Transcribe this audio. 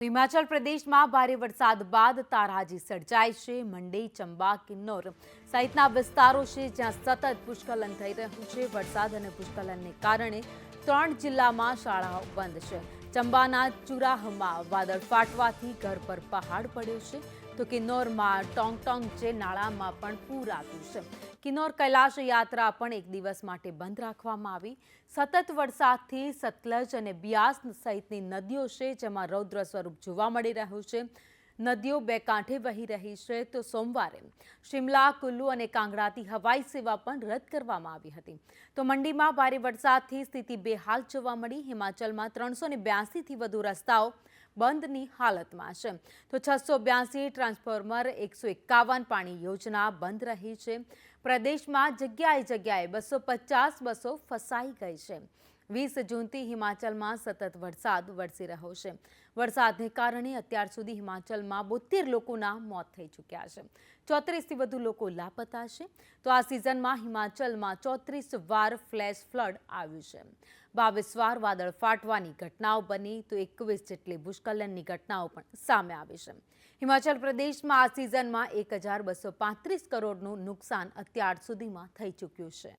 હિમાચલ પ્રદેશમાં ભારે વરસાદ બાદ તારાજી સર્જાઈ છે। મંડી, ચંબા, કિન્નોર સહિતના વિસ્તારો છે જ્યાં સતત ભૂસ્ખલન થઈ રહ્યું છે। વરસાદ અને ભૂસ્ખલનને કારણે 3 જિલ્લામાં શાળાઓ બંધ છે। ચંબાના ચુરાહમાં વાદળ ફાટવાથી ઘર પર પહાડ પડ્યો છે, તો કિન્નોરમાં ટોંગટોંગ જે નાળામાં પણ પૂર આવ્યું છે। કિન્નોર કૈલાશ યાત્રા પણ એક દિવસ માટે બંધ રાખવામાં આવી। સતત વરસાદથી સતલજ અને બિયાસ સહિતની નદીઓ છે જેમાં રૌદ્ર સ્વરૂપ જોવા મળી રહ્યું છે। નદીઓ બે કાંઠે વહી રહી છે, તો સોમવારે શિમલા, કુલ્લુ અને કાંગડાથી હવાઈ સેવા પણ રદ કરવામાં આવી હતી। તો મંડીમાં ભારે વરસાદથી સ્થિતિ બેહાલ જોવા મળી। હિમાચલમાં 382થી વધુ રસ્તાઓ બંધની હાલતમાં છે, તો 682 ટ્રાન્સફોર્મર, 151 પાણી યોજના બંધ રહી છે। પ્રદેશમાં જગ્યાએ 250 બસો ફસાઈ ગઈ છે। 20 જૂનથી હિમાચલમાં સતત વરસાદ વરસી રહ્યો છે। વરસાદને કારણે અત્યાર સુધી હિમાચલમાં 72 લોકોના મોત થઈ ચૂક્યા છે। 34થી વધુ લોકો લાપતા છે। તો આ સિઝનમાં હિમાચલમાં 34 વાર ફ્લેશ ફ્લડ આવ્યું છે। 22 વાર વાદળ ફાટવાની ઘટનાઓ બની, તો 21 જેટલી ભૂસ્ખલનની ઘટનાઓ પણ સામે આવી છે। હિમાચલ પ્રદેશમાં આ સિઝનમાં 1235 કરોડનું નુકસાન અત્યાર સુધીમાં થઈ ચૂક્યું છે।